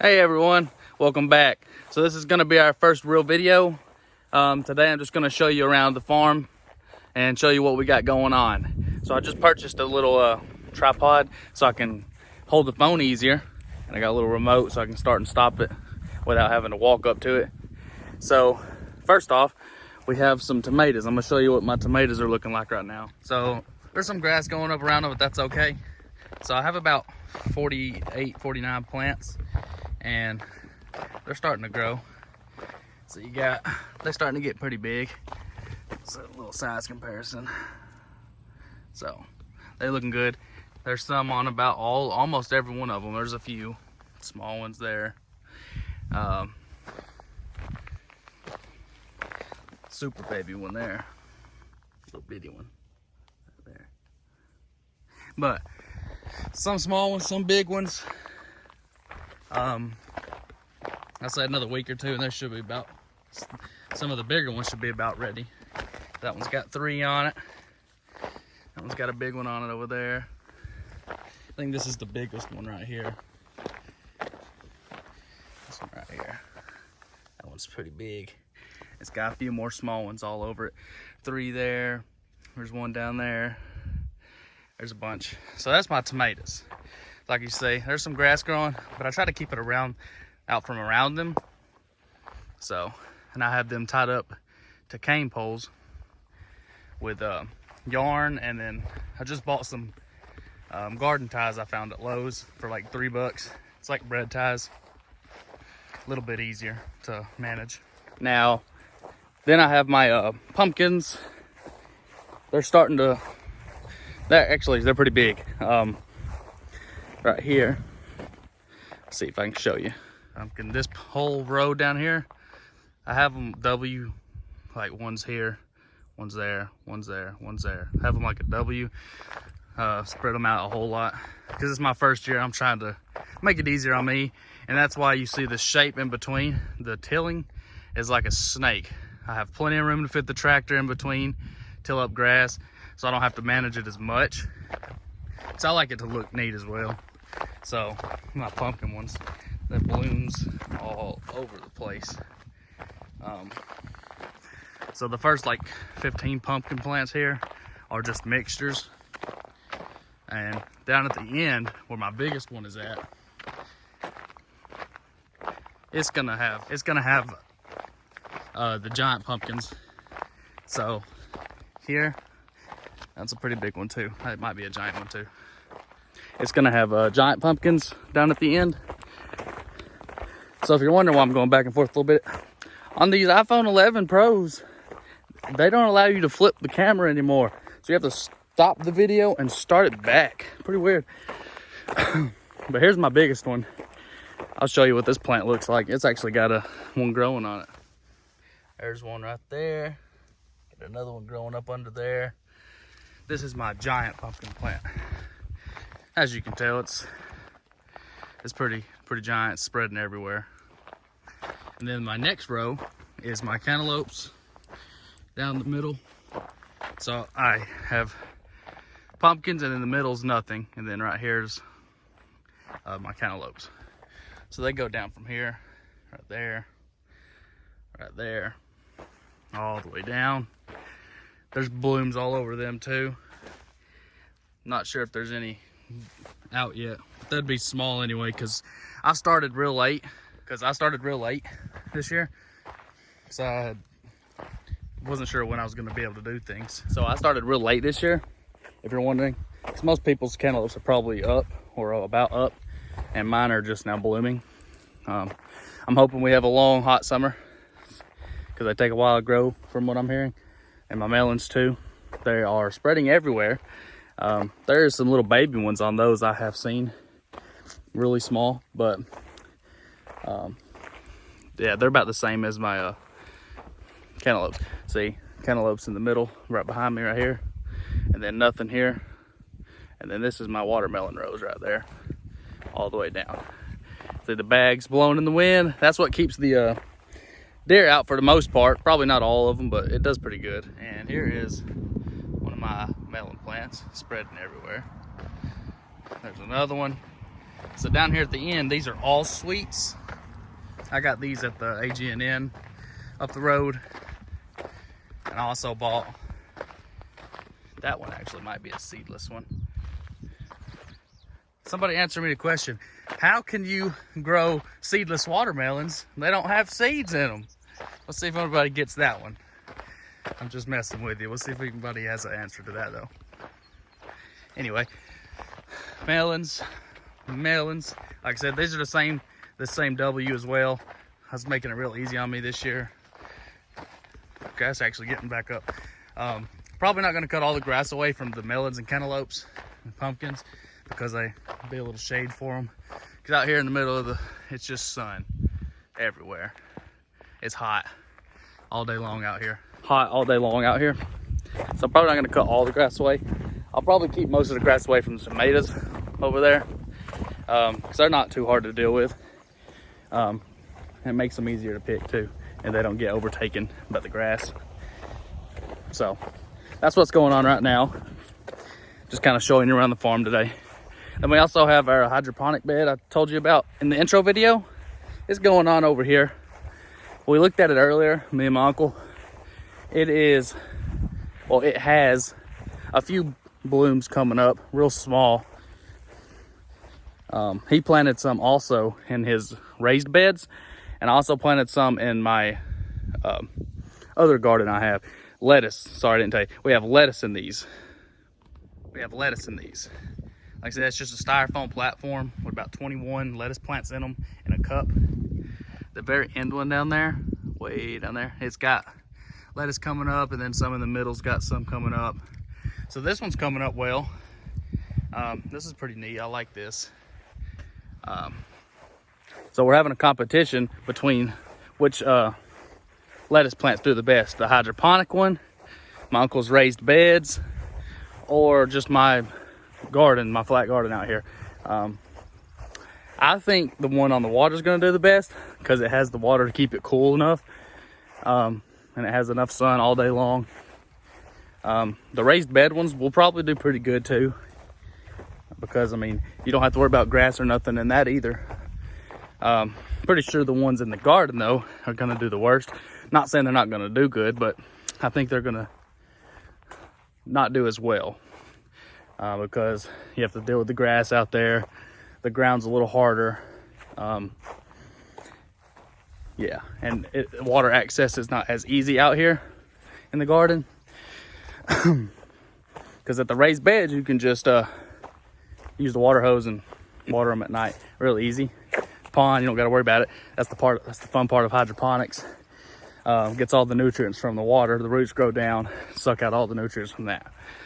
Hey everyone, welcome back. So this is going to be our first real video. Today I'm just going to show you around the farm and show you what we got going on. So I just purchased a little tripod so I can hold the phone easier, and I got a little remote so I can start and stop it without having to walk up to it. So first off, we have some tomatoes. I'm going to show you what my tomatoes are looking like right now. So there's some grass going up around them, but that's okay. So I have about 48, 49 plants, and they're starting to grow. So they're starting to get pretty big. So a little size comparison. So they're looking good. There's some on about almost every one of them. There's a few small ones there. Super baby one there. Little bitty one right there. But some small ones, some big ones. I'll say another week or two and there should be about, some of the bigger ones should be about ready. That one's got 3 on it. That one's got a big one on it over there. I think this is the biggest one right here. This one right here. That one's pretty big. It's got a few more small ones all over it. 3 there. There's one down there. There's a bunch. So that's my tomatoes. Like you say, there's some grass growing, but I try to keep it out from around them. So, and I have them tied up to cane poles with yarn, and then I just bought some garden ties I found at Lowe's for like $3. It's like bread ties, a little bit easier to manage. Now, then I have my pumpkins. They're starting to, they're pretty big. Right here, let's see if I can show you. Pumpkin, this whole row down here, I have them W, like one's here, one's there, one's there, one's there. I have them like a W, spread them out a whole lot. Because it's my first year, I'm trying to make it easier on me. And that's why you see the shape in between. The tilling is like a snake. I have plenty of room to fit the tractor in between, till up grass, so I don't have to manage it as much. So I like it to look neat as well. So my pumpkin ones, the blooms all over the place. So the first like 15 pumpkin plants here are just mixtures. And down at the end, where my biggest one is at, it's gonna have the giant pumpkins. So here, that's a pretty big one too. It might be a giant one too. It's gonna have giant pumpkins down at the end. So if you're wondering why I'm going back and forth a little bit, on these iPhone 11 Pros, they don't allow you to flip the camera anymore. So you have to stop the video and start it back. Pretty weird. But here's my biggest one. I'll show you what this plant looks like. It's actually got one growing on it. There's one right there. Got another one growing up under there. This is my giant pumpkin plant. As you can tell, it's pretty giant, it's spreading everywhere. And then my next row is my cantaloupes down the middle. So I have pumpkins, and in the middle's nothing. And then right here's my cantaloupes. So they go down from here, right there, all the way down. There's blooms all over them too. Not sure if there's any out yet. That'd be small anyway, because I started real late this year. So I wasn't sure when I was going to be able to do things. So I started real late this year, if you're wondering. Because most people's cantaloupes are probably up or about up, and mine are just now blooming. I'm hoping we have a long hot summer, because they take a while to grow from what I'm hearing. And my melons too. They are spreading everywhere. There's some little baby ones on those I have seen, really small, but yeah, they're about the same as my cantaloupes. See, cantaloupes in the middle, right behind me right here, and then nothing here. And then this is my watermelon rows right there, all the way down. See the bags blowing in the wind? That's what keeps the deer out for the most part. Probably not all of them, but it does pretty good. And here is one of my melon plants spreading everywhere. There's another one. So down here at the end, these are all sweets. I got these at the AG&N up the road. And I also bought, that one actually might be a seedless one. Somebody answer me the question, how can you grow seedless watermelons? They don't have seeds in them. Let's see if anybody gets that one. I'm just messing with you. We'll see if anybody has an answer to that though. Anyway, melons. Like I said, these are the same W as well. I was making it real easy on me this year. Grass actually getting back up. Probably not gonna cut all the grass away from the melons and cantaloupes and pumpkins because they be a little shade for them. Cause out here in the middle of it's just sun everywhere. It's hot all day long out here. Hot all day long out here. So I'm probably not gonna cut all the grass away. I'll probably keep most of the grass away from the tomatoes over there. Because they're not too hard to deal with. It makes them easier to pick too, and they don't get overtaken by the grass. So that's what's going on right now. Just kind of showing you around the farm today. And we also have our hydroponic bed I told you about in the intro video. It's going on over here. We looked at it earlier, me and my uncle. It has a few blooms coming up, real small. He planted some also in his raised beds, and I also planted some in my other garden I have. Lettuce, sorry I didn't tell you. We have lettuce in these. Like I said, it's just a styrofoam platform with about 21 lettuce plants in them in a cup. The very end one down there, way down there, it's got lettuce coming up, and then some in the middle's got some coming up. So this one's coming up well. This is pretty neat, I like this. So we're having a competition between which lettuce plants do the best. The hydroponic one, my uncle's raised beds, or just my garden, my flat garden out here. I think the one on the water is going to do the best because it has the water to keep it cool enough. And it has enough sun all day long. The raised bed ones will probably do pretty good too. Because, I mean, you don't have to worry about grass or nothing in that either. Pretty sure the ones in the garden, though, are going to do the worst. Not saying they're not going to do good, but I think they're going to not do as well. Because you have to deal with the grass out there. The ground's a little harder. Yeah, and water access is not as easy out here in the garden. Because at the raised beds, you can just... use the water hose and water them at night. Real easy. Pond, you don't got to worry about it. That's the fun part of hydroponics. Gets all the nutrients from the water. The roots grow down, suck out all the nutrients from that.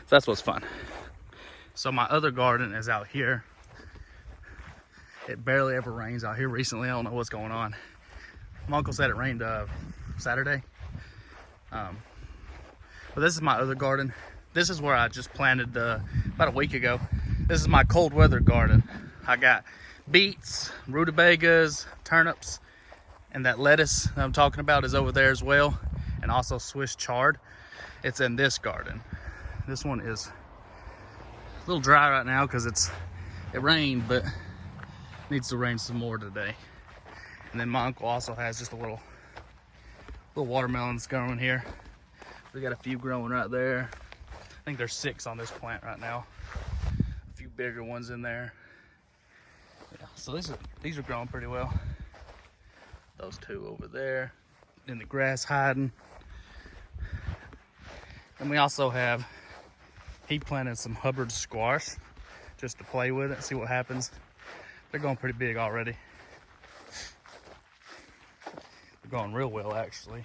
So that's what's fun. So my other garden is out here. It barely ever rains out here recently. I don't know what's going on. My uncle said it rained Saturday. But this is my other garden. This is where I just planted about a week ago. This is my cold weather garden. I got beets, rutabagas, turnips, and that lettuce that I'm talking about is over there as well, and also Swiss chard. It's in this garden. This one is a little dry right now because it rained, but needs to rain some more today. And then my uncle also has just a little watermelons growing here. We got a few growing right there. I think there's 6 on this plant right now. A few bigger ones in there. Yeah, so these are growing pretty well. Those 2 over there in the grass hiding. And we also have, he planted some Hubbard squash just to play with it, see what happens. They're going pretty big already. They're going real well actually.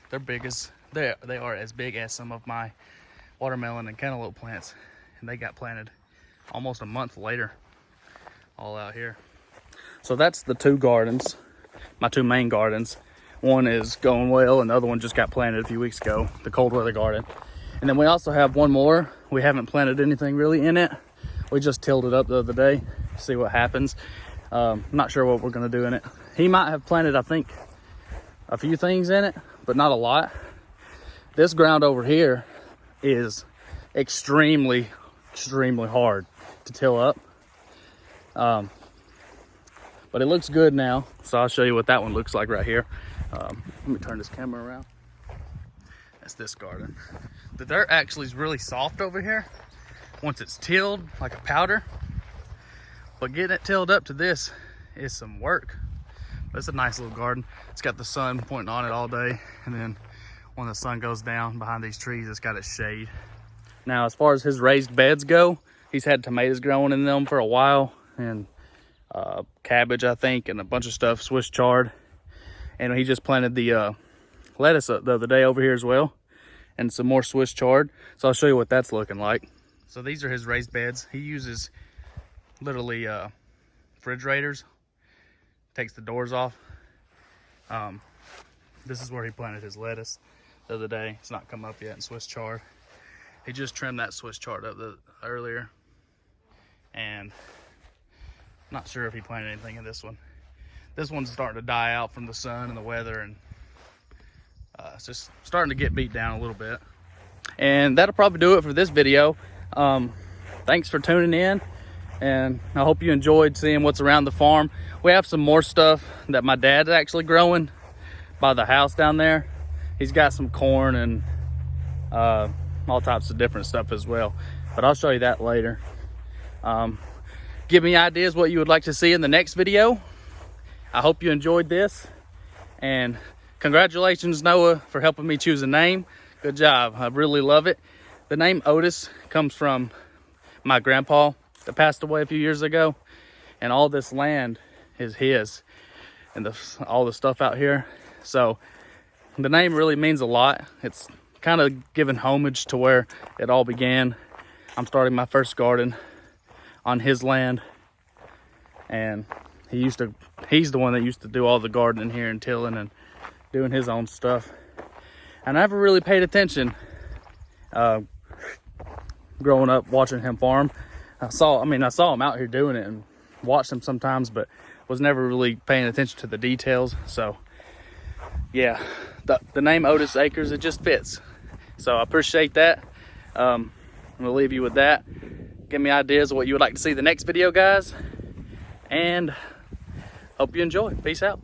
They're big as, they are as big as some of my watermelon and cantaloupe plants, and they got planted almost a month later, all out here. So that's the 2 gardens, my 2 main gardens. One is going well, and the other one just got planted a few weeks ago, the cold weather garden. And then we also have one more. We haven't planted anything really in it. We just tilled it up the other day, see what happens. Not sure what we're gonna do in it. He might have planted, I think, a few things in it, but not a lot. This ground over here is extremely hard to till up. But it looks good now, so I'll show you what that one looks like right here. Let me turn this camera around. That's this garden. The dirt actually is really soft over here once it's tilled like a powder, but getting it tilled up to this is some work. But it's a nice little garden. It's got the sun pointing on it all day, and then when the sun goes down behind these trees, it's got its shade. Now, as far as his raised beds go, he's had tomatoes growing in them for a while, and cabbage, I think, and a bunch of stuff, Swiss chard. And he just planted the lettuce the other day over here as well, and some more Swiss chard. So I'll show you what that's looking like. So these are his raised beds. He uses literally refrigerators, takes the doors off. This is where he planted his lettuce the other day. It's not come up yet in Swiss chard. He just trimmed that Swiss chard up earlier, and not sure if he planted anything in this one. This one's starting to die out from the sun and the weather, and it's just starting to get beat down a little bit. And that'll probably do it for this video. Thanks for tuning in, and I hope you enjoyed seeing what's around the farm. We have some more stuff that my dad's actually growing by the house down there. He's got some corn and all types of different stuff as well, but I'll show you that later. Give me ideas what you would like to see in the next video. I hope you enjoyed this, and congratulations, Noah, for helping me choose a name. Good job. I really love it. The name Odis comes from my grandpa that passed away a few years ago, and all this land is his, and all the stuff out here. So the name really means a lot. It's kind of giving homage to where it all began. I'm starting my first garden on his land, and he's the one that used to do all the gardening here and tilling and doing his own stuff. And I never really paid attention growing up watching him farm. I saw him out here doing it and watched him sometimes, but was never really paying attention to the details. So yeah, the name Odis Acres, it just fits. So I appreciate that. I'm gonna leave you with that. Give me ideas of what you would like to see the next video, guys, and hope you enjoy. Peace out.